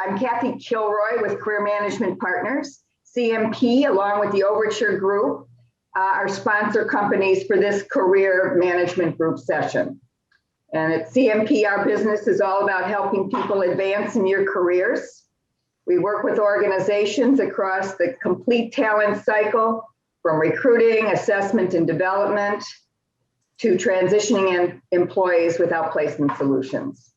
I'm Kathy Kilroy with Career Management Partners. CMP, along with the Overture Group, are sponsor companies for this Career Management Group session. And at CMP, our business is all about helping people advance in your careers. We work with organizations across the complete talent cycle, from recruiting, assessment, and development, to transitioning in employees with outplacement solutions.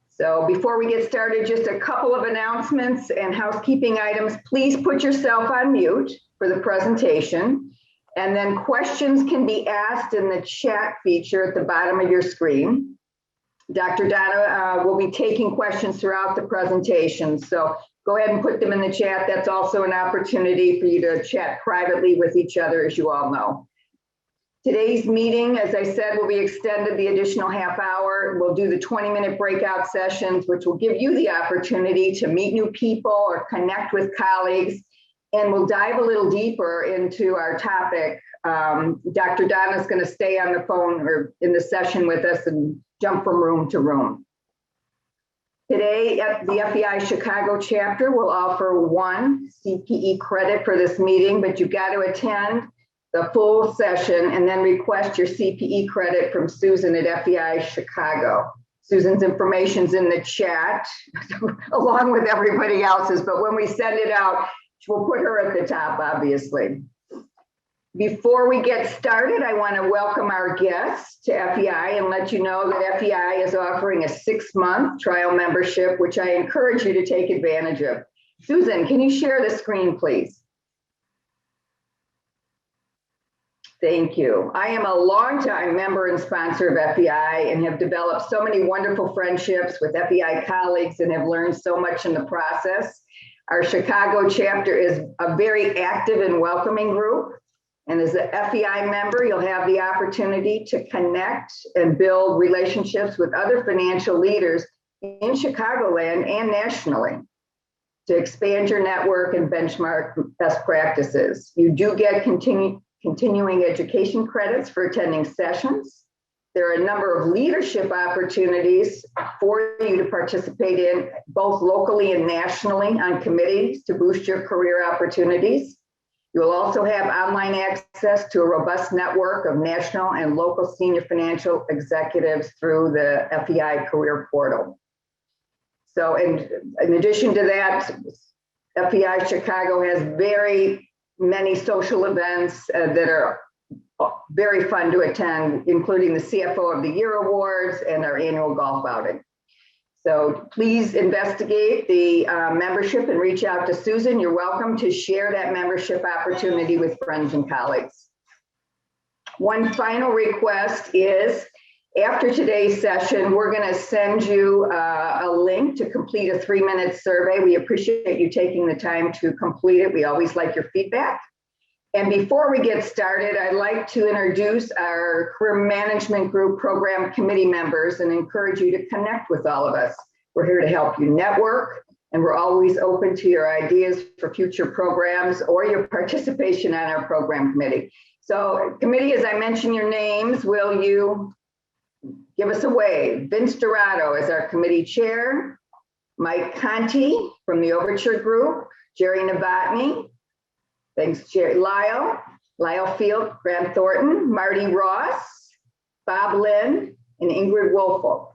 So before we get started, just a couple of announcements and housekeeping items. Please put yourself on mute for the presentation. And then questions can be asked in the chat feature at the bottom of your screen. Dr. Donna will be taking questions throughout the presentation. So go ahead and put them in the chat. That's also an opportunity for you to chat privately with each other, as you all know. Today's meeting, as I said, will be extended the additional half hour. We'll do the 20-minute breakout sessions, which will give you the opportunity to meet new people or connect with colleagues. And we'll dive a little deeper into our topic. Dr. Donna is going to stay on the phone or in the session with us and jump from room to room. Today, the FEI Chicago chapter will offer 1 CPE credit for this meeting, but you've got to attend the full session and then request your CPE credit from Susan at FEI Chicago. Susan's information's in the chat along with everybody else's, but when we send it out, we'll put her at the top, obviously. Before we get started, I want to welcome our guests to FEI and let you know that FEI is offering a 6-month trial membership, which I encourage you to take advantage of. Susan, can you share the screen, please? Thank you. I am a longtime member and sponsor of FEI and have developed so many wonderful friendships with FEI colleagues and have learned so much in the process. Our Chicago chapter is a very active and welcoming group. And as a FEI member, you'll have the opportunity to connect and build relationships with other financial leaders in Chicagoland and nationally to expand your network and benchmark best practices. You do get continuing education credits for attending sessions. There are a number of leadership opportunities for you to participate in, both locally and nationally, on committees to boost your career opportunities. You'll also have online access to a robust network of national and local senior financial executives through the FEI Career Portal. So in addition to that, FEI Chicago has very many social events that are very fun to attend, including the CFO of the Year Awards and our annual golf outing. So please investigate the membership and reach out to Susan. You're welcome to share that membership opportunity with friends and colleagues. One final request is, after today's session, we're going to send you a link to complete a 3-minute survey. We appreciate you taking the time to complete it. We always like your feedback. And before we get started, I'd like to introduce our Career Management Group Program Committee members and encourage you to connect with all of us. We're here to help you network, and we're always open to your ideas for future programs or your participation on our program committee. So committee, as I mention your names, will you give us a wave? Vince Dorado is our committee chair, Mike Conti from the Overture Group, Jerry Novotny, thanks, Jerry. Lyle Field, Grant Thornton, Marty Ross, Bob Lynn, and Ingrid Wolfel.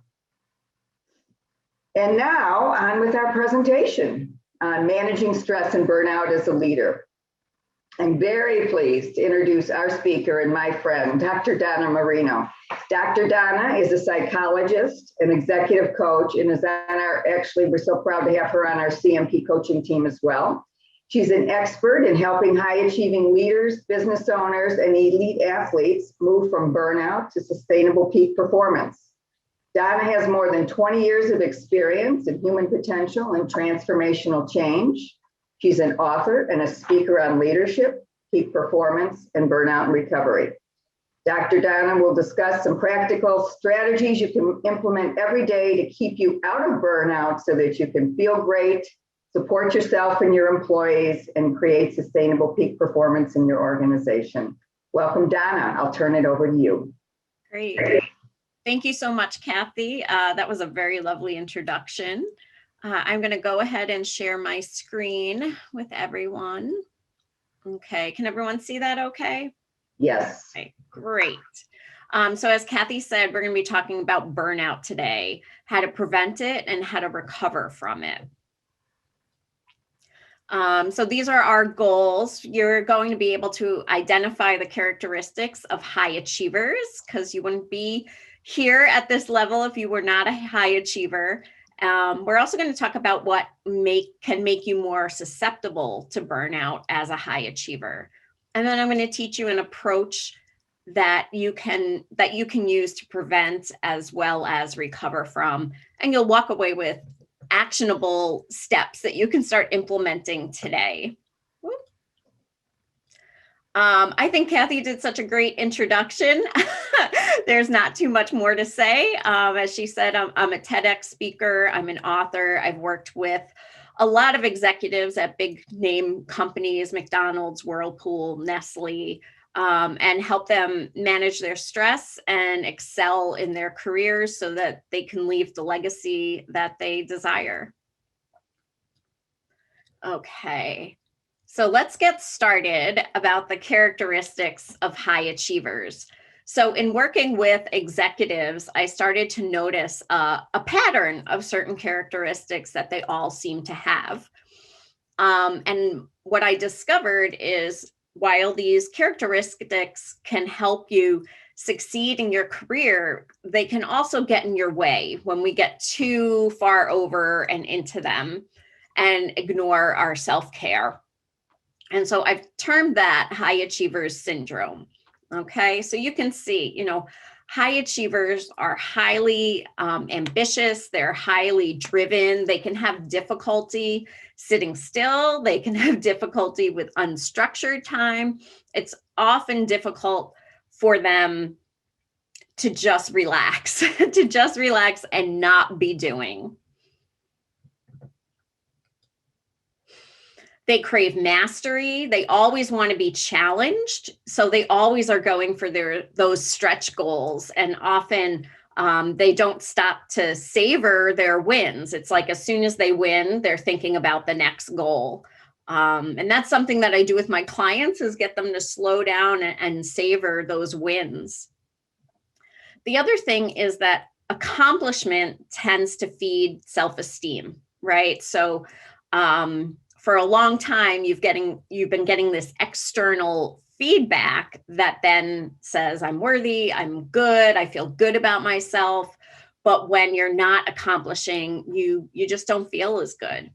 And now on with our presentation on managing stress and burnout as a leader. I'm very pleased to introduce our speaker and my friend, Dr. Donna Marino. Dr. Donna is a psychologist, an executive coach, and is on actually, we're so proud to have her on our CMP coaching team as well. She's an expert in helping high-achieving leaders, business owners, and elite athletes move from burnout to sustainable peak performance. Donna has more than 20 years of experience in human potential and transformational change. She's an author and a speaker on leadership, peak performance, and burnout and recovery. Dr. Donna will discuss some practical strategies you can implement every day to keep you out of burnout so that you can feel great, support yourself and your employees, and create sustainable peak performance in your organization. Welcome, Donna. I'll turn it over to you. Great. Thank you so much, Kathy. That was a very lovely introduction. I'm going to go ahead and share my screen with everyone. Okay, can everyone see that okay? Yes. Okay, great. So as Kathy said, we're going to be talking about burnout today, how to prevent it and how to recover from it. So these are our goals. You're going to be able to identify the characteristics of high achievers, because you wouldn't be here at this level if you were not a high achiever. We're also going to talk about what can make you more susceptible to burnout as a high achiever. And then I'm going to teach you an approach that you can use to prevent as well as recover from. And you'll walk away with actionable steps that you can start implementing today. I think Kathy did such a great introduction. There's not too much more to say. As she said, I'm a TEDx speaker. I'm an author. I've worked with a lot of executives at big name companies, McDonald's, Whirlpool, Nestle, and help them manage their stress and excel in their careers so that they can leave the legacy that they desire. Okay. So let's get started about the characteristics of high achievers. So in working with executives, I started to notice a pattern of certain characteristics that they all seem to have. And what I discovered is while these characteristics can help you succeed in your career, they can also get in your way when we get too far over and into them and ignore our self-care. And so I've termed that high achievers syndrome. Okay, so you can see, high achievers are highly ambitious, they're highly driven, they can have difficulty sitting still, they can have difficulty with unstructured time. It's often difficult for them to just relax, to just relax and not be doing. They crave mastery. They always want to be challenged. So they always are going for those stretch goals. And often they don't stop to savor their wins. It's like as soon as they win, they're thinking about the next goal. And that's something that I do with my clients is get them to slow down and savor those wins. The other thing is that accomplishment tends to feed self-esteem, right? So for a long time, you've been getting this external feedback that then says, I'm worthy, I'm good, I feel good about myself. But when you're not accomplishing, you just don't feel as good.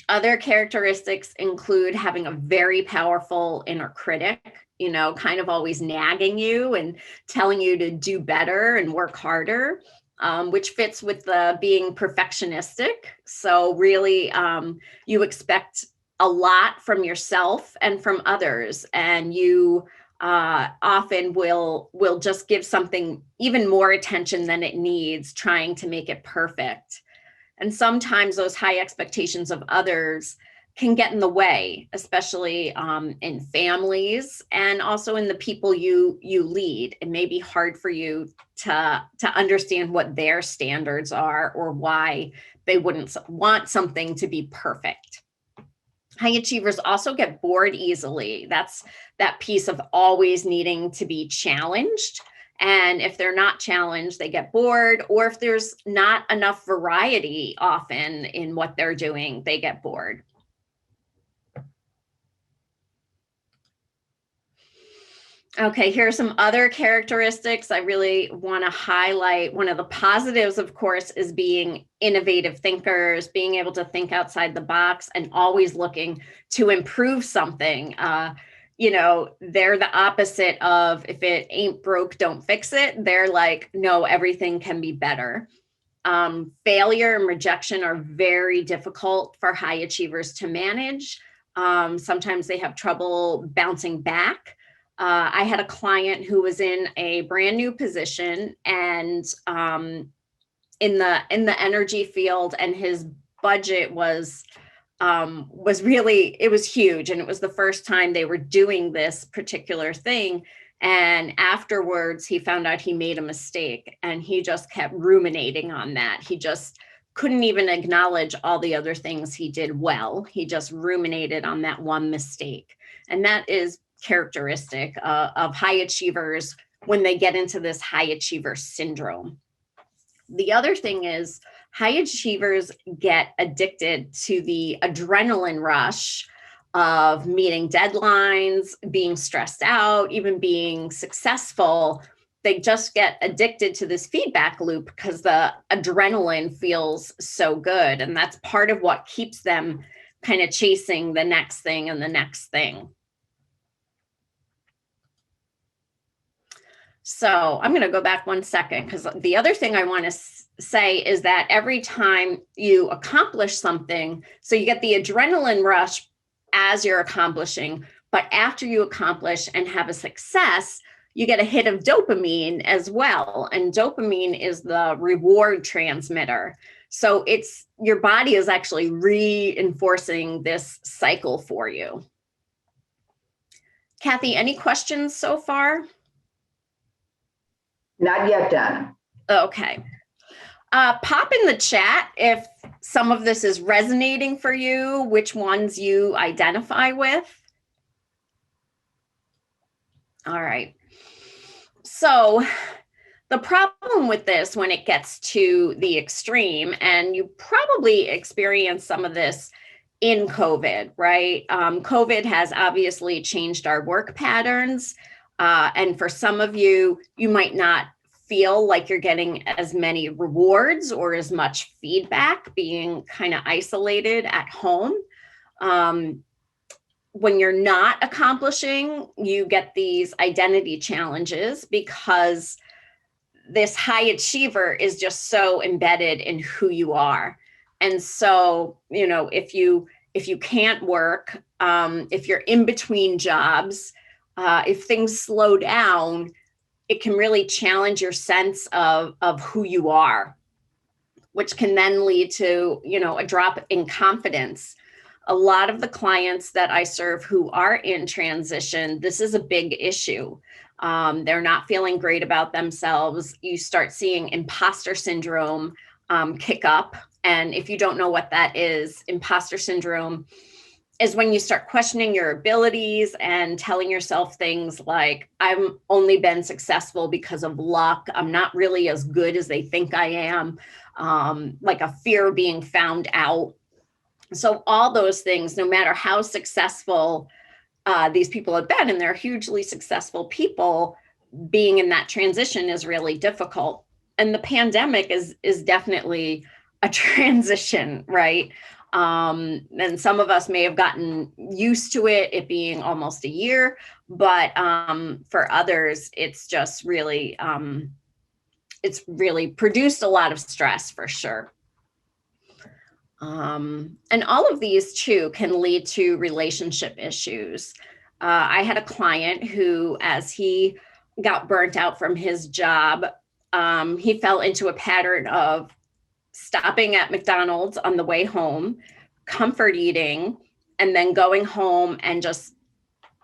Other characteristics include having a very powerful inner critic, kind of always nagging you and telling you to do better and work harder. Which fits with the being perfectionistic. So really, you expect a lot from yourself and from others, and you often will just give something even more attention than it needs, trying to make it perfect. And sometimes those high expectations of others can get in the way, especially in families and also in the people you lead. It may be hard for you to understand what their standards are or why they wouldn't want something to be perfect. High achievers also get bored easily. That's that piece of always needing to be challenged. And if they're not challenged, they get bored, or if there's not enough variety often in what they're doing, they get bored. Okay, here are some other characteristics I really want to highlight. One of the positives, of course, is being innovative thinkers, being able to think outside the box and always looking to improve something. They're the opposite of if it ain't broke, don't fix it. They're like, no, everything can be better. Failure and rejection are very difficult for high achievers to manage. Sometimes they have trouble bouncing back. I had a client who was in a brand new position and in the energy field, and his budget was really, it was huge. And it was the first time they were doing this particular thing. And afterwards, he found out he made a mistake, and he just kept ruminating on that. He just couldn't even acknowledge all the other things he did well. He just ruminated on that one mistake. And that is characteristic of high achievers when they get into this high achiever syndrome. The other thing is high achievers get addicted to the adrenaline rush of meeting deadlines, being stressed out, even being successful. They just get addicted to this feedback loop because the adrenaline feels so good. And that's part of what keeps them kind of chasing the next thing and the next thing. So I'm going to go back 1 second, because the other thing I want to say is that every time you accomplish something, so you get the adrenaline rush as you're accomplishing, but after you accomplish and have a success, you get a hit of dopamine as well. And dopamine is the reward transmitter. So it's your body is actually reinforcing this cycle for you. Kathy, any questions so far? Not yet, Donna. Okay. Pop in the chat if some of this is resonating for you, which ones you identify with. All right. So the problem with this when it gets to the extreme, and you probably experienced some of this in COVID, right? COVID has obviously changed our work patterns. And for some of you, you might not feel like you're getting as many rewards or as much feedback, being kind of isolated at home. When you're not accomplishing, you get these identity challenges because this high achiever is just so embedded in who you are. And so, you know, if you can't work, if you're in between jobs, if things slow down, it can really challenge your sense of who you are, which can then lead to, you know, a drop in confidence. A lot of the clients that I serve who are in transition, this is a big issue. They're not feeling great about themselves. You start seeing imposter syndrome kick up. And if you don't know what that is, imposter syndrome is when you start questioning your abilities and telling yourself things like, I've only been successful because of luck. I'm not really as good as they think I am. Like a fear of being found out. So all those things, no matter how successful these people have been, and they're hugely successful people, being in that transition is really difficult. And the pandemic is definitely a transition, right? And some of us may have gotten used to it being almost a year, but for others, it's just really, it's really produced a lot of stress for sure. And all of these too can lead to relationship issues. I had a client who, as he got burnt out from his job, he fell into a pattern of stopping at McDonald's on the way home, comfort eating, and then going home and just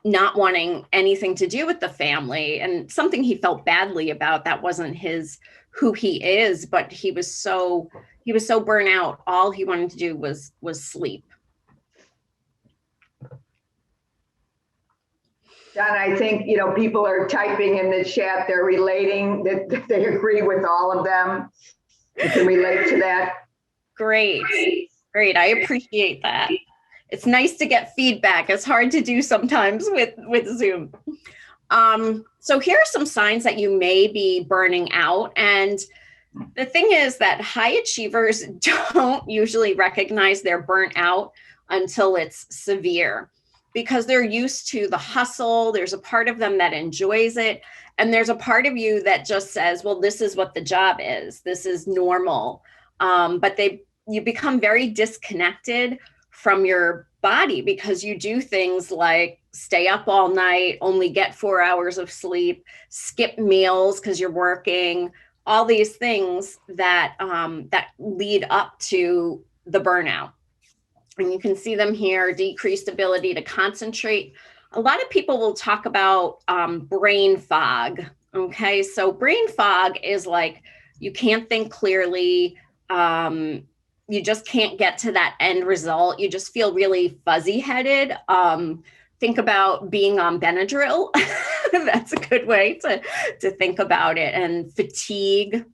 not wanting anything to do with the family, and something he felt badly about. That wasn't who he is, but he was so burnt out. All he wanted to do was sleep. Don, I think, you know, people are typing in the chat, they're relating, that they agree with all of them. You can relate to that. Great. I appreciate that. It's nice to get feedback. It's hard to do sometimes with Zoom. So here are some signs that you may be burning out. And the thing is that high achievers don't usually recognize they're burnt out until it's severe, because they're used to the hustle. There's a part of them that enjoys it. And there's a part of you that just says, well, this is what the job is. This is normal. But you become very disconnected from your body because you do things like stay up all night, only get 4 hours of sleep, skip meals because you're working, all these things that that lead up to the burnout. And you can see them here: decreased ability to concentrate a lot of people will talk about brain fog. Okay, so brain fog is like you can't think clearly. You just can't get to that end result. You just feel really fuzzy headed. Think about being on Benadryl. That's a good way to think about it. And fatigue.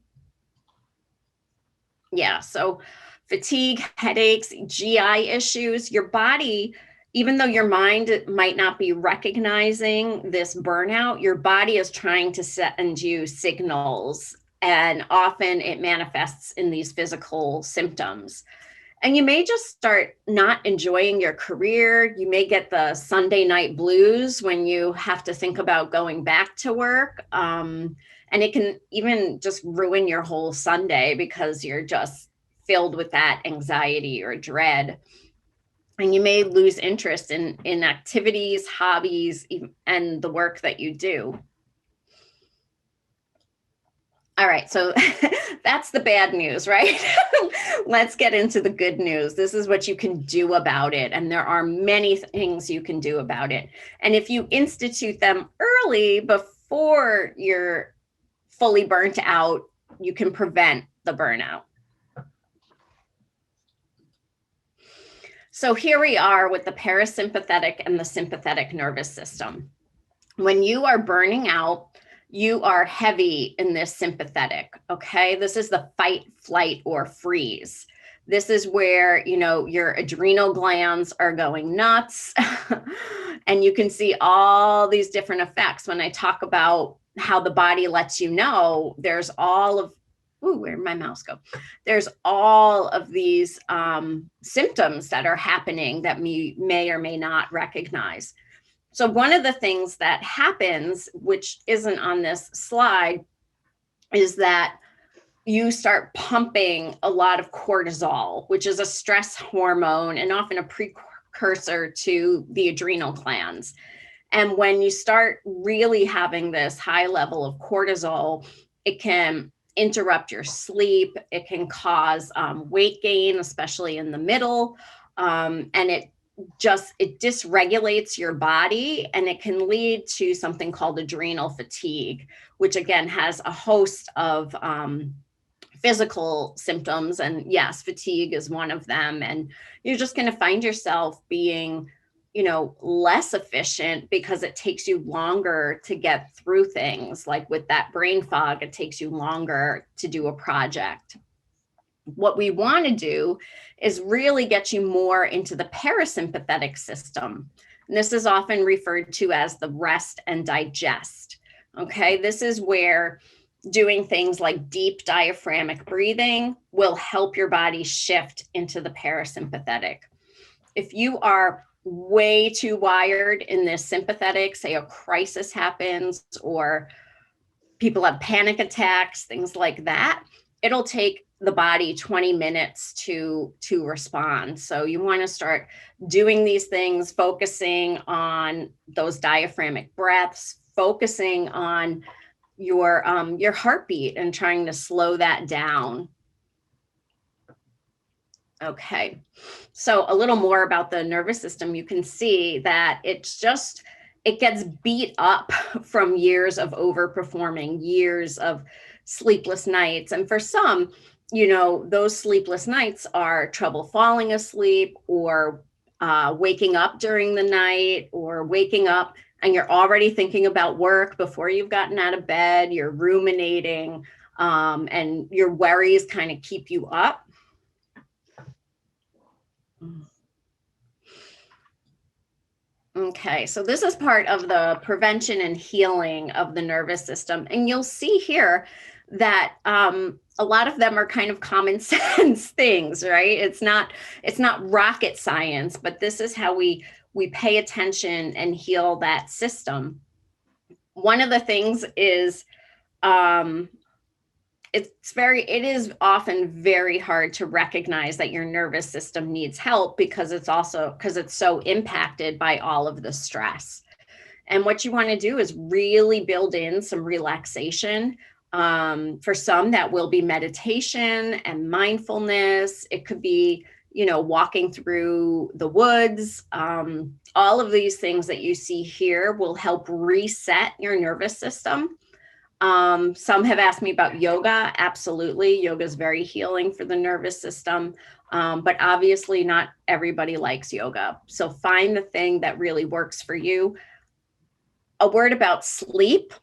Yeah, so fatigue, headaches, GI issues, your body, even though your mind might not be recognizing this burnout, your body is trying to send you signals, and often it manifests in these physical symptoms. And you may just start not enjoying your career. You may get the Sunday night blues when you have to think about going back to work. And it can even just ruin your whole Sunday because you're just filled with that anxiety or dread. And you may lose interest in activities, hobbies, and the work that you do. All right, so that's the bad news, right? Let's get into the good news. This is what you can do about it. And there are many things you can do about it. And if you institute them early before you're fully burnt out, you can prevent the burnout. So here we are with the parasympathetic and the sympathetic nervous system. When you are burning out, you are heavy in this sympathetic, okay? This is the fight, flight, or freeze. This is where, you know, your adrenal glands are going nuts. And you can see all these different effects. When I talk about how the body lets you know, there's all of, ooh, where'd my mouse go? There's all of these symptoms that are happening that we may or may not recognize. So one of the things that happens, which isn't on this slide, is that you start pumping a lot of cortisol, which is a stress hormone and often a precursor to the adrenal glands. And when you start really having this high level of cortisol, it can interrupt your sleep. It can cause weight gain, especially in the middle. And it dysregulates your body, and it can lead to something called adrenal fatigue, which again has a host of physical symptoms. And yes, fatigue is one of them. And you're just going to find yourself being, you know, less efficient because it takes you longer to get through things. Like with that brain fog, it takes you longer to do a project. What we want to do is really get you more into the parasympathetic system. And this is often referred to as the rest and digest. Okay, this is where doing things like deep diaphragmatic breathing will help your body shift into the parasympathetic. If you are way too wired in this sympathetic, say a crisis happens or people have panic attacks, things like that, it'll take the body 20 minutes to respond. So you want to start doing these things, focusing on those diaphragmatic breaths, focusing on your heartbeat and trying to slow that down. Okay, so a little more about the nervous system. You can see that it gets beat up from years of overperforming, years of sleepless nights. And for some, you know, those sleepless nights are trouble falling asleep or waking up during the night, or waking up and you're already thinking about work before you've gotten out of bed, you're ruminating, and your worries kind of keep you up. Okay, so this is part of the prevention and healing of the nervous system. And you'll see here that a lot of them are kind of common sense things, right? It's not rocket science, but this is how we pay attention and heal that system. One of the things is it is often very hard to recognize that your nervous system needs help because it's so impacted by all of the stress. And what you want to do is really build in some relaxation. For some, that will be meditation and mindfulness. It could be walking through the woods. All of these things that you see here will help reset your nervous system. Some have asked me about yoga. Absolutely. Yoga is very healing for the nervous system. But obviously not everybody likes yoga. So find the thing that really works for you. A word about sleep.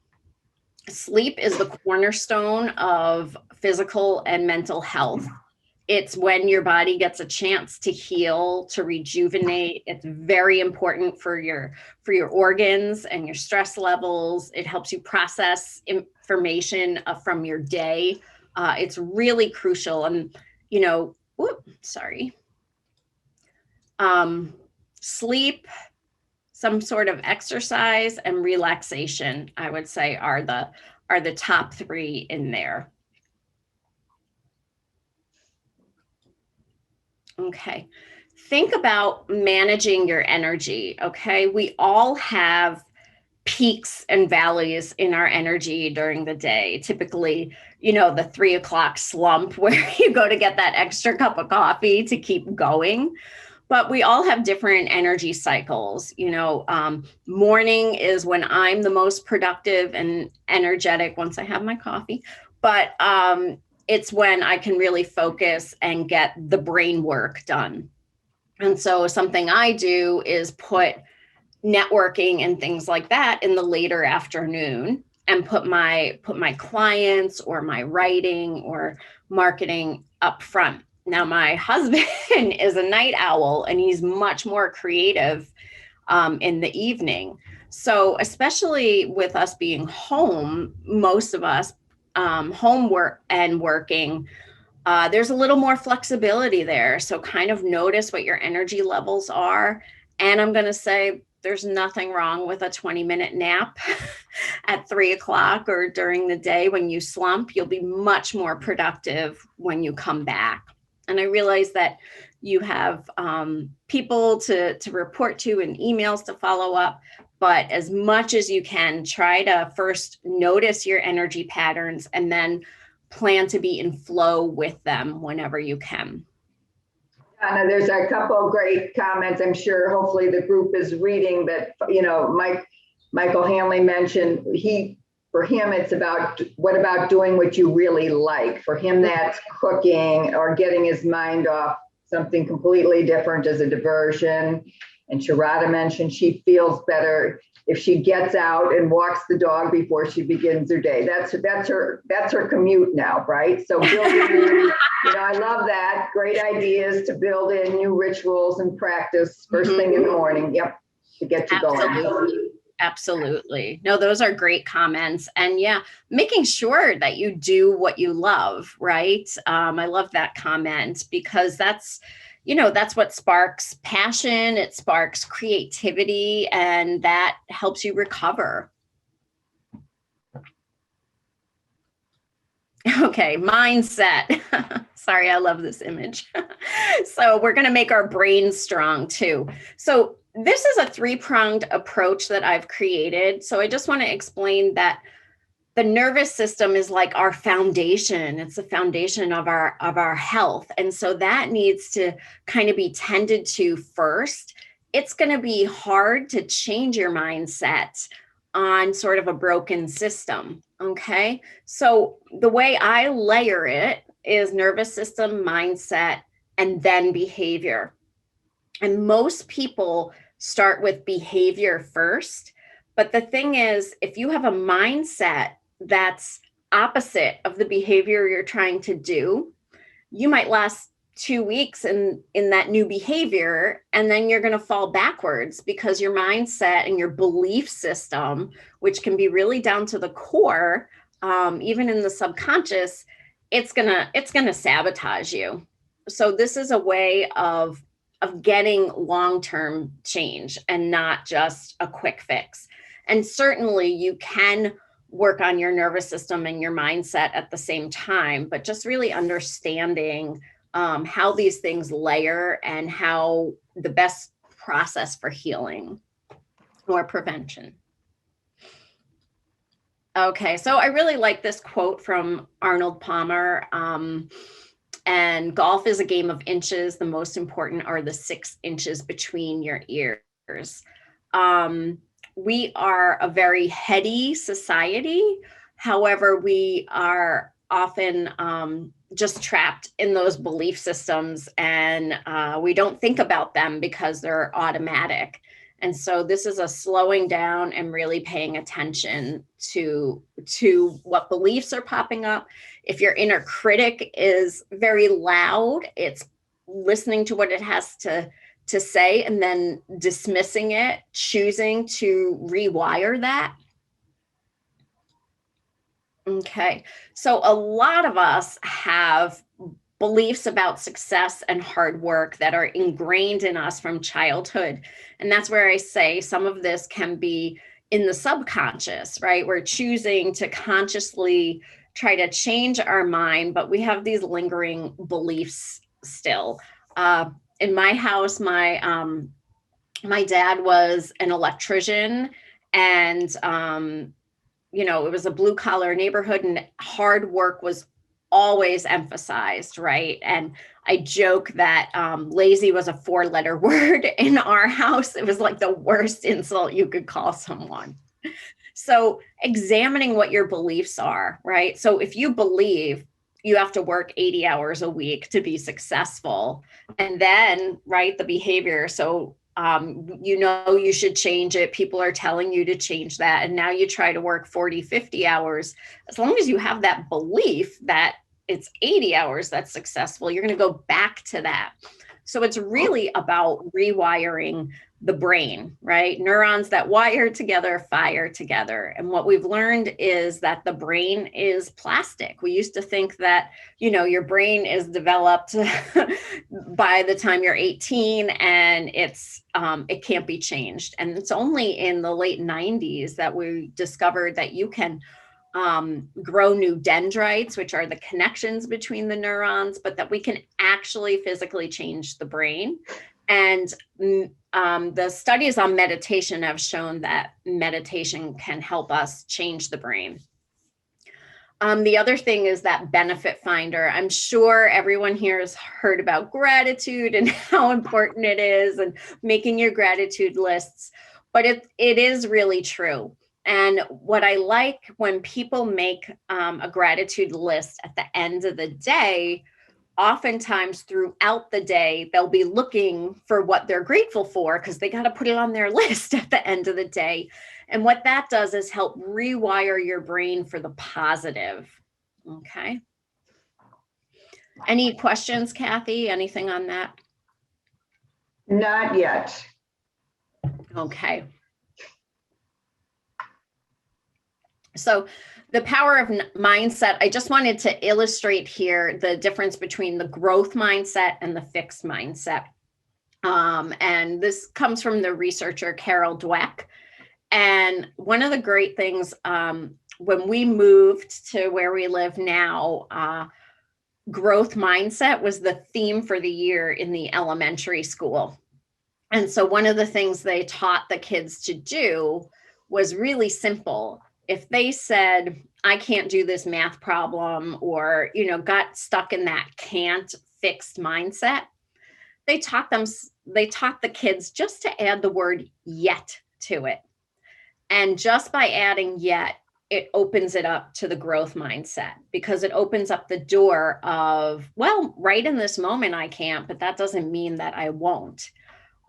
Sleep is the cornerstone of physical and mental health. It's when your body gets a chance to heal, to rejuvenate. It's very important for your organs and your stress levels. It helps you process information from your day. It's really crucial. And, sleep, some sort of exercise, and relaxation, I would say, are the top three in there. Okay. Think about managing your energy. Okay. We all have peaks and valleys in our energy during the day. Typically, the 3 o'clock slump where you go to get that extra cup of coffee to keep going. But we all have different energy cycles. Morning is when I'm the most productive and energetic once I have my coffee. But it's when I can really focus and get the brain work done. And so something I do is put networking and things like that in the later afternoon, and put my clients or my writing or marketing up front. Now, my husband is a night owl, and he's much more creative in the evening. So especially with us being home, most of us home work and working, there's a little more flexibility there. So kind of notice what your energy levels are. And I'm going to say there's nothing wrong with a 20-minute nap at 3 o'clock or during the day when you slump. You'll be much more productive when you come back. And I realize that you have people to report to and emails to follow up. But as much as you can, try to first notice your energy patterns and then plan to be in flow with them whenever you can. Donna, there's a couple of great comments. I'm sure hopefully the group is reading that, Michael Hanley mentioned for him, it's about what about doing what you really like? For him, that's cooking or getting his mind off something completely different as a diversion. And Sharada mentioned she feels better if she gets out and walks the dog before she begins her day. That's her commute now, right? So building, I love that. Great ideas to build in new rituals and practice first thing in the morning. Yep, to get you going. Absolutely. No, those are great comments. And yeah, making sure that you do what you love, right? I love that comment because that's what sparks passion. It sparks creativity, and that helps you recover. Okay, mindset. Sorry, I love this image. So we're going to make our brain strong too. So this is a 3-pronged approach that I've created. So I just want to explain that the nervous system is like our foundation. It's the foundation of our health. And so that needs to kind of be tended to first. It's going to be hard to change your mindset on sort of a broken system. Okay. So the way I layer it is nervous system, mindset, and then behavior. And most people start with behavior first. But the thing is, if you have a mindset that's opposite of the behavior you're trying to do, you might last 2 weeks in that new behavior, and then you're going to fall backwards because your mindset and your belief system, which can be really down to the core, even in the subconscious, it's gonna sabotage you. So this is a way of getting long-term change and not just a quick fix. And certainly you can work on your nervous system and your mindset at the same time, but just really understanding how these things layer and how the best process for healing or prevention. Okay, so I really like this quote from Arnold Palmer. And golf is a game of inches. The most important are the 6 inches between your ears. We are a very heady society. However, we are often just trapped in those belief systems, and we don't think about them because they're automatic. And so this is a slowing down and really paying attention to what beliefs are popping up. If your inner critic is very loud, it's listening to what it has to say and then dismissing it, choosing to rewire that. Okay, so a lot of us have beliefs about success and hard work that are ingrained in us from childhood. And that's where I say some of this can be in the subconscious, right? We're choosing to consciously try to change our mind, but we have these lingering beliefs still. In my house, my dad was an electrician, and it was a blue collar neighborhood, and hard work was always emphasized, right? And I joke that lazy was a 4-letter word in our house. It was like the worst insult you could call someone. So examining what your beliefs are, right? So if you believe you have to work 80 hours a week to be successful, and then, right, the behavior. So you should change it. People are telling you to change that. And now you try to work 40, 50 hours. As long as you have that belief that it's 80 hours that's successful, you're going to go back to that. So it's really about rewiring the brain, right? Neurons that wire together, fire together. And what we've learned is that the brain is plastic. We used to think that, your brain is developed by the time you're 18 and it can't be changed. And it's only in the late 90s that we discovered that you can grow new dendrites, which are the connections between the neurons, but that we can actually physically change the brain. And the studies on meditation have shown that meditation can help us change the brain. The other thing is that benefit finder. I'm sure everyone here has heard about gratitude and how important it is, and making your gratitude lists, but it is really true. And what I like when people make a gratitude list at the end of the day, oftentimes throughout the day, they'll be looking for what they're grateful for because they got to put it on their list at the end of the day. And what that does is help rewire your brain for the positive. Okay. Any questions, Kathy? Anything on that? Not yet. Okay. So the power of mindset, I just wanted to illustrate here the difference between the growth mindset and the fixed mindset. And this comes from the researcher Carol Dweck. And one of the great things, when we moved to where we live now, growth mindset was the theme for the year in the elementary school. And so one of the things they taught the kids to do was really simple. If they said, I can't do this math problem, or, got stuck in that can't fixed mindset, they taught the kids just to add the word yet to it. And just by adding yet, it opens it up to the growth mindset, because it opens up the door of, well, right in this moment, I can't, but that doesn't mean that I won't.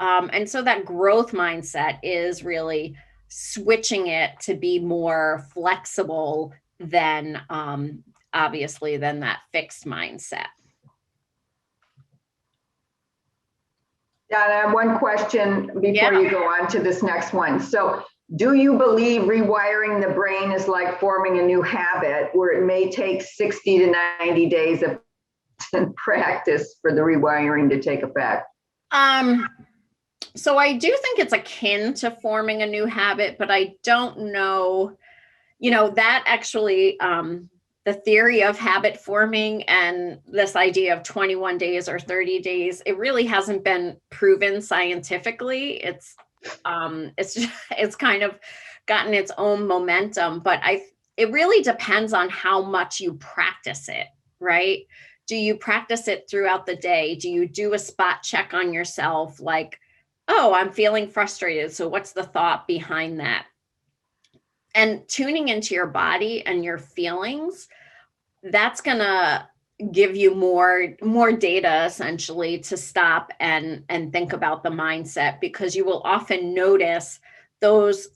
And so that growth mindset is really switching it to be more flexible than, obviously, than that fixed mindset. Donna, one question before you go on to this next one. So, do you believe rewiring the brain is like forming a new habit, where it may take 60 to 90 days of practice for the rewiring to take effect? So I do think it's akin to forming a new habit, but I don't know, that actually, the theory of habit forming and this idea of 21 days or 30 days, it really hasn't been proven scientifically. It's kind of gotten its own momentum, but it really depends on how much you practice it, right? do you practice it throughout the day? Do you do a spot check on yourself? Like, oh, I'm feeling frustrated. So what's the thought behind that? And tuning into your body and your feelings, that's going to give you more data essentially to stop and think about the mindset, because you will often notice those,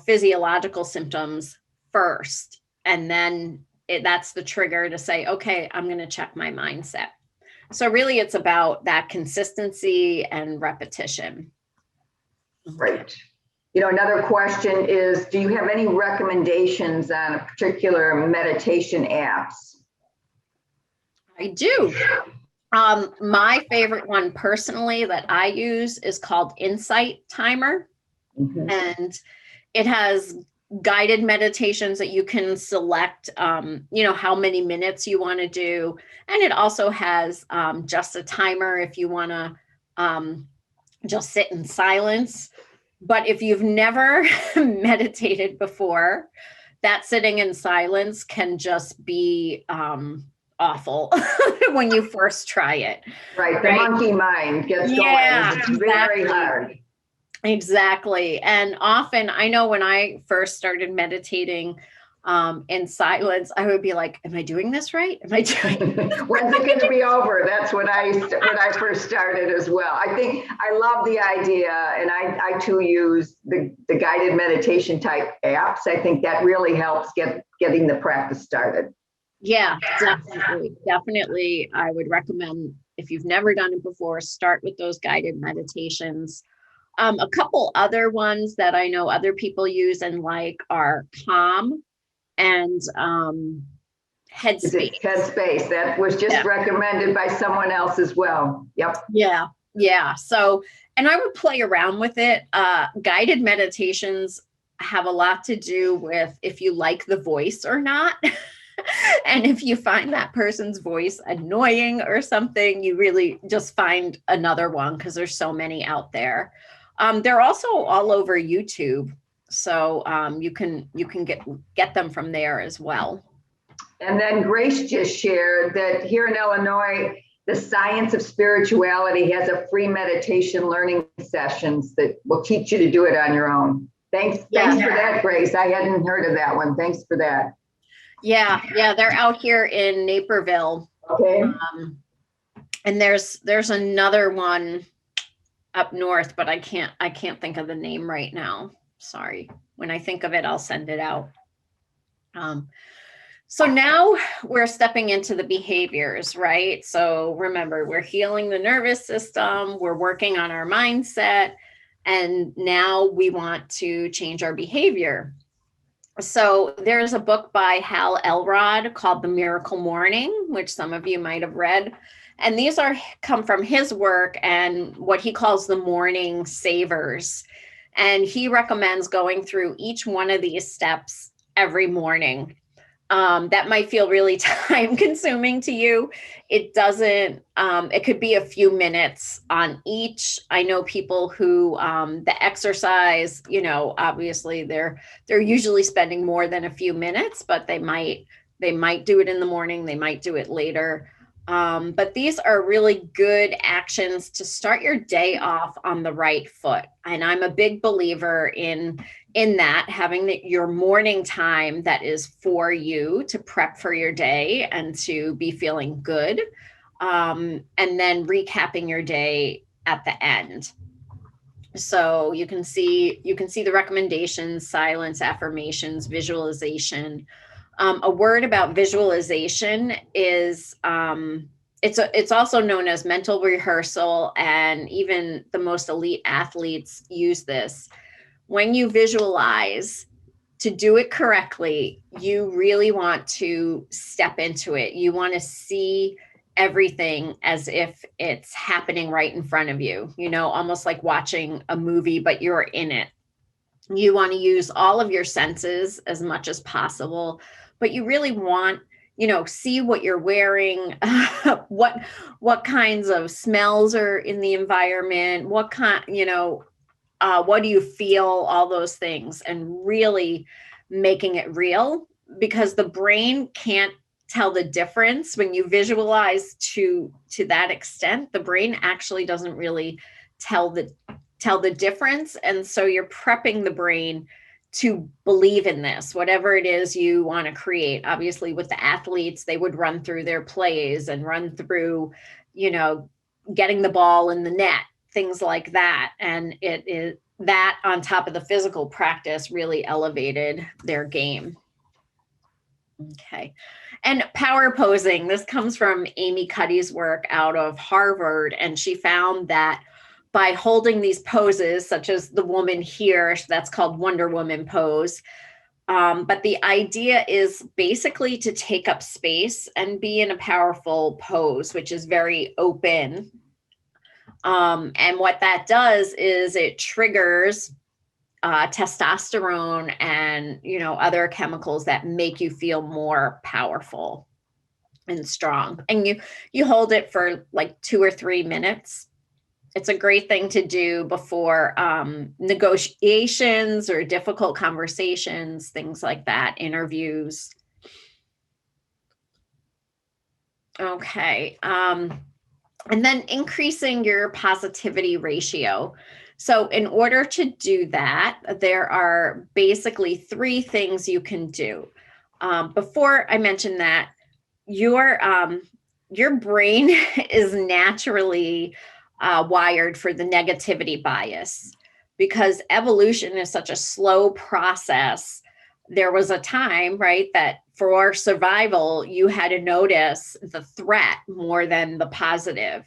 physiological symptoms first. And then that's the trigger to say, okay, I'm going to check my mindset. So really it's about that consistency and repetition. Right. Another question is, do you have any recommendations on a particular meditation apps? I do. My favorite one personally that I use is called Insight Timer. Mm-hmm. And it has guided meditations that you can select, how many minutes you want to do. And it also has just a timer if you want to just sit in silence. But if you've never meditated before, that sitting in silence can just be awful when you first try it. Right. The monkey mind gets going. It's very hard. Exactly. And often, I know when I first started meditating in silence, I would be like, am I doing this right? Am I doing When's it going to be over? That's when I first started as well. I love the idea, and I too use the guided meditation type apps. I think that really helps getting the practice started. Yeah, definitely. I would recommend, if you've never done it before, start with those guided meditations. A couple other ones that I know other people use and like are Calm and Headspace. Headspace, that was just recommended by someone else as well. Yep. Yeah. So, and I would play around with it. Guided meditations have a lot to do with if you like the voice or not. And if you find that person's voice annoying or something, you really just find another one, because there's so many out there. They're also all over YouTube, so you can get them from there as well. And then Grace just shared that here in Illinois, the Science of Spirituality has a free meditation learning sessions that will teach you to do it on your own. Thanks for that, Grace. I hadn't heard of that one. Thanks for that. Yeah, they're out here in Naperville. Okay. And there's another one up north, but I can't think of the name right now. Sorry. When I think of it, I'll send it out. So now we're stepping into the behaviors, right? So remember, we're healing the nervous system, we're working on our mindset, and now we want to change our behavior. So there's a book by Hal Elrod called The Miracle Morning, which some of you might have read. And these come from his work and what he calls the morning savers. And he recommends going through each one of these steps every morning. That might feel really time consuming to you. It doesn't, it could be a few minutes on each. I know people who, the exercise, obviously they're usually spending more than a few minutes, but they might do it in the morning. They might do it later. But these are really good actions to start your day off on the right foot. And I'm a big believer in that, having your morning time that is for you to prep for your day and to be feeling good. And then recapping your day at the end. So you can see the recommendations: silence, affirmations, visualization. A word about visualization is it's also known as mental rehearsal, and even the most elite athletes use this. When you visualize, to do it correctly, you really want to step into it. You want to see everything as if it's happening right in front of you, almost like watching a movie, but you're in it. You want to use all of your senses as much as possible, but you really want, see what you're wearing, what kinds of smells are in the environment, what do you feel, all those things, and really making it real, because the brain can't tell the difference. When you visualize to that extent, the brain actually doesn't really tell the difference. And so you're prepping the brain to believe in this, whatever it is you want to create. Obviously, with the athletes, they would run through their plays and run through, getting the ball in the net, things like that. And it is that, on top of the physical practice, really elevated their game. Okay. And power posing, this comes from Amy Cuddy's work out of Harvard. And she found that by holding these poses, such as the woman here, that's called Wonder Woman pose. But the idea is basically to take up space and be in a powerful pose, which is very open. And what that does is it triggers testosterone and, other chemicals that make you feel more powerful and strong. And you hold it for like 2 or 3 minutes. It's a great thing to do before negotiations or difficult conversations, things like that, interviews. Okay. And then increasing your positivity ratio. So in order to do that, there are basically 3 things you can do. Before I mention that, your brain is naturally wired for the negativity bias, because evolution is such a slow process. There was a time, right, that for survival, you had to notice the threat more than the positive.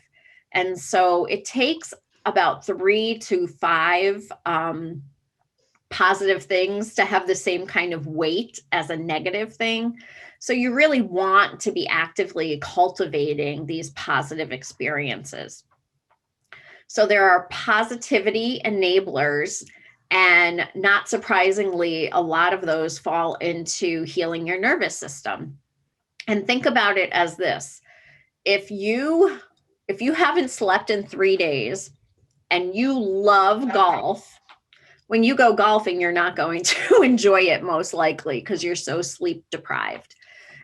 And so it takes about 3 to 5 positive things to have the same kind of weight as a negative thing. So you really want to be actively cultivating these positive experiences. So there are positivity enablers, and not surprisingly, a lot of those fall into healing your nervous system. And think about it as this: if you haven't slept in 3 days and you love golf, when you go golfing, you're not going to enjoy it most likely because you're so sleep deprived.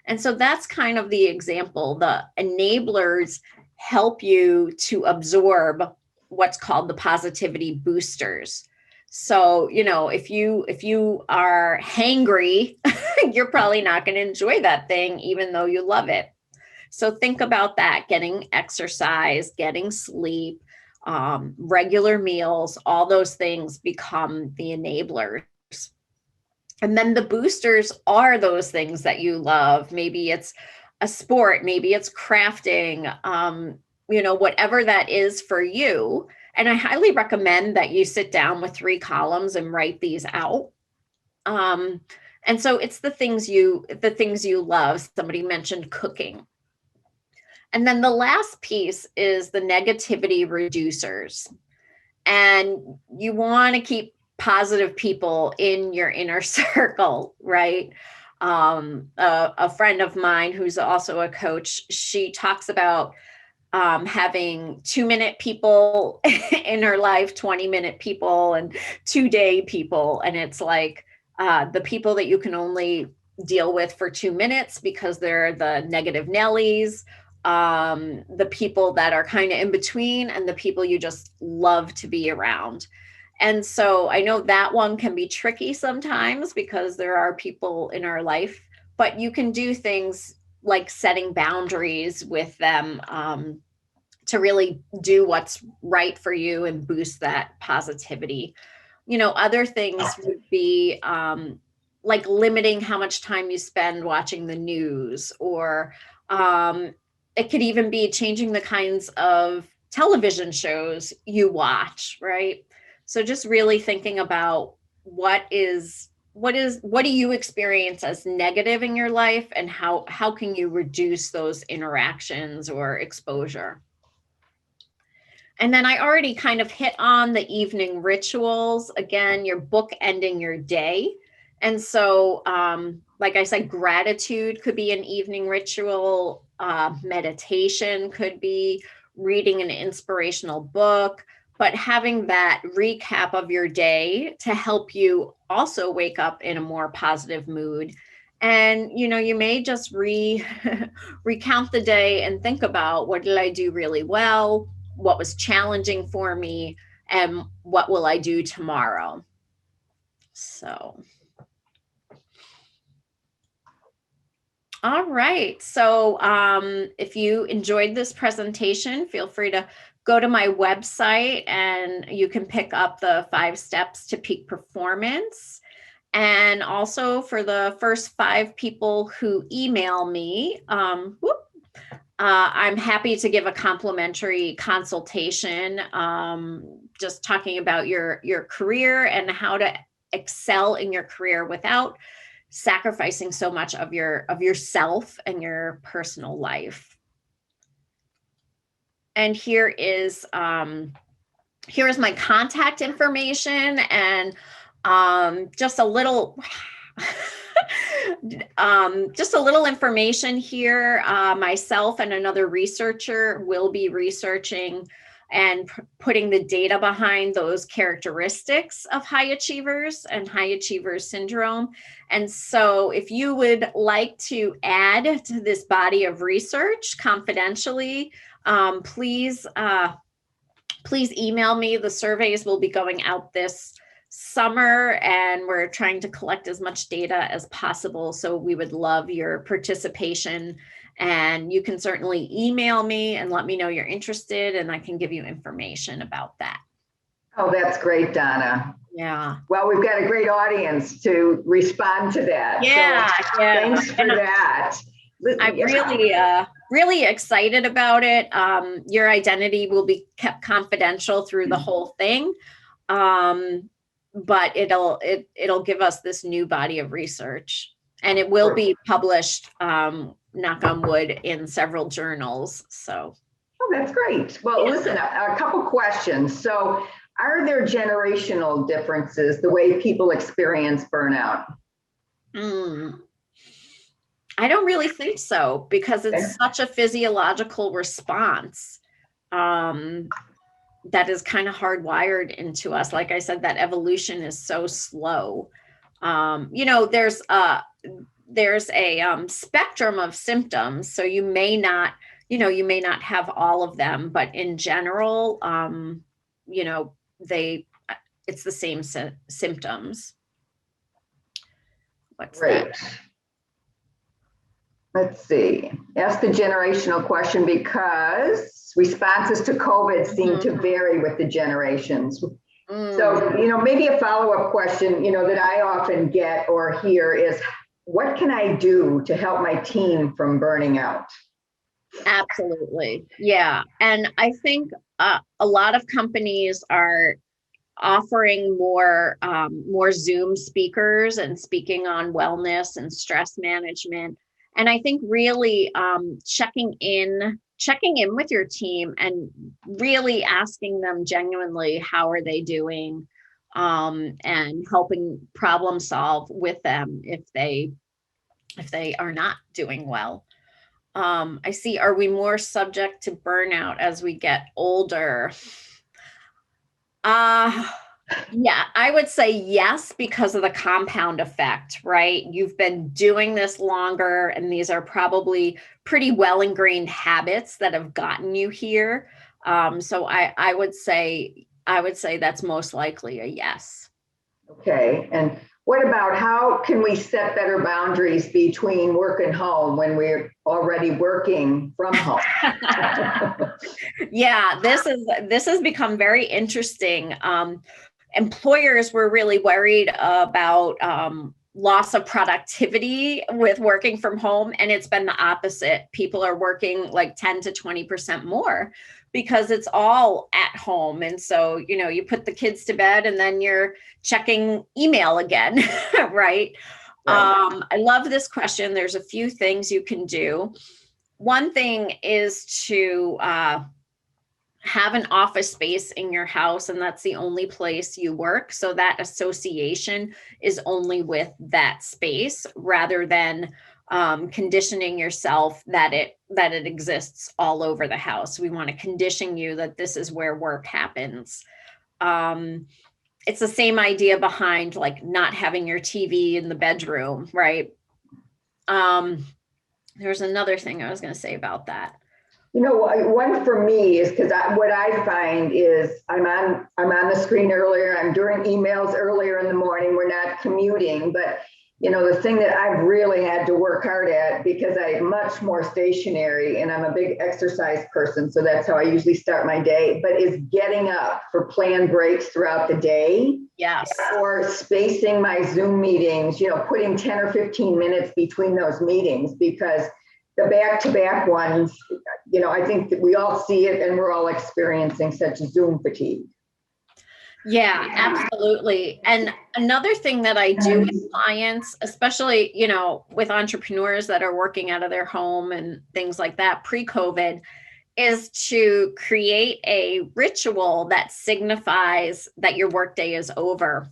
And so that's kind of the example. The enablers help you to absorb what's called the positivity boosters. So, if you are hangry, you're probably not going to enjoy that thing, even though you love it. So think about that: getting exercise, getting sleep, regular meals, all those things become the enablers. And then the boosters are those things that you love. Maybe it's a sport, maybe it's crafting, whatever that is for you. And I highly recommend that you sit down with 3 columns and write these out. And so it's the things you love. Somebody mentioned cooking. And then the last piece is the negativity reducers. And you want to keep positive people in your inner circle, right? A friend of mine who's also a coach, she talks about having 2-minute people in her life, 20-minute people, and 2-day people. And it's like the people that you can only deal with for 2 minutes because they're the negative Nellies, the people that are kind of in between, and the people you just love to be around. And so I know that one can be tricky sometimes because there are people in our life, but you can do things like setting boundaries with them to really do what's right for you and boost that positivity. Other things would be like limiting how much time you spend watching the news, or it could even be changing the kinds of television shows you watch, right? So just really thinking about what do you experience as negative in your life, and how can you reduce those interactions or exposure? And then I already kind of hit on the evening rituals. Again, you're bookending your day. And so, like I said, gratitude could be an evening ritual. Meditation could be, reading an inspirational book, but having that recap of your day to help you also wake up in a more positive mood. And, you may just recount the day and think about, what did I do really well? What was challenging for me? And what will I do tomorrow? So, all right. So if you enjoyed this presentation, feel free to go to my website and you can pick up the 5 steps to peak performance. And also for the first 5 people who email me, I'm happy to give a complimentary consultation, just talking about your career and how to excel in your career without sacrificing so much of yourself and your personal life. And here is my contact information, and just a little information here. Myself and another researcher will be researching and putting the data behind those characteristics of high achievers and high achievers syndrome. And so if you would like to add to this body of research confidentially, please email me. The surveys will be going out this summer, and we're trying to collect as much data as possible. So we would love your participation, and you can certainly email me and let me know you're interested, and I can give you information about that. Oh, that's great, Donna. Yeah. Well, we've got a great audience to respond to that. Yeah. So thanks for that. I'm really excited about it. Your identity will be kept confidential through the whole thing. But it'll give us this new body of research, and it will be published, knock on wood, in several journals. So. Oh, that's great. Well, listen, a couple questions. So are there generational differences, the way people experience burnout? I don't really think so, because it's such a physiological response that is kind of hardwired into us. Like I said, that evolution is so slow. There's a spectrum of symptoms, so you may not have all of them, but in general, it's the same symptoms. What's Great. that? Let's see. Ask the generational question because responses to COVID seem to vary with the generations. So, maybe a follow-up question, that I often get or hear is, what can I do to help my team from burning out? Absolutely. Yeah. And I think a lot of companies are offering more Zoom speakers and speaking on wellness and stress management. And I think really checking in with your team and really asking them genuinely, how are they doing, and helping problem solve with them if they are not doing well. I see, are we more subject to burnout as we get older? Yeah, I would say yes, because of the compound effect, right? You've been doing this longer, and these are probably pretty well ingrained habits that have gotten you here. So I would say that's most likely a yes. Okay. And what about, how can we set better boundaries between work and home when we're already working from home? Yeah, this has become very interesting. Employers were really worried about loss of productivity with working from home, and it's been the opposite. People are working like 10 to 20% more because it's all at home. And so, you put the kids to bed and then you're checking email again, right? I love this question. There's a few things you can do. One thing is to have an office space in your house, and that's the only place you work. So that association is only with that space, rather than conditioning yourself that it exists all over the house. We want to condition you that this is where work happens. It's the same idea behind like not having your TV in the bedroom, right? There's another thing I was going to say about that. You know, one for me is because what I find is I'm on the screen earlier, I'm doing emails earlier in the morning, we're not commuting, but you know, the thing that I've really had to work hard at, because I'm much more stationary and I'm a big exercise person, so that's how I usually start my day, but is getting up for planned breaks throughout the day. Yes. Or spacing my Zoom meetings, you know, putting 10 or 15 minutes between those meetings, because the back-to-back ones, you know, I think that we all see it and we're all experiencing such Zoom fatigue. Yeah, absolutely. And another thing that I do with clients, especially, you know, with entrepreneurs that are working out of their home and things like that pre-COVID, is to create a ritual that signifies that your workday is over.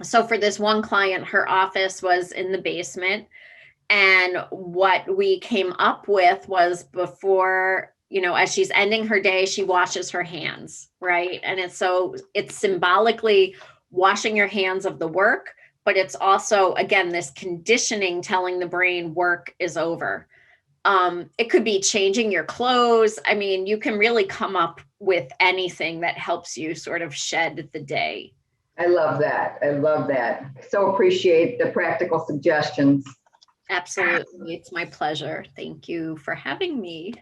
So for this one client, her office was in the basement. And what we came up with was, before, you know, as she's ending her day, she washes her hands, right? And it's symbolically washing your hands of the work, but it's also, again, this conditioning telling the brain work is over. It could be changing your clothes. I mean, you can really come up with anything that helps you sort of shed the day. I love that. I love that. So appreciate the practical suggestions. Absolutely. It's my pleasure. Thank you for having me.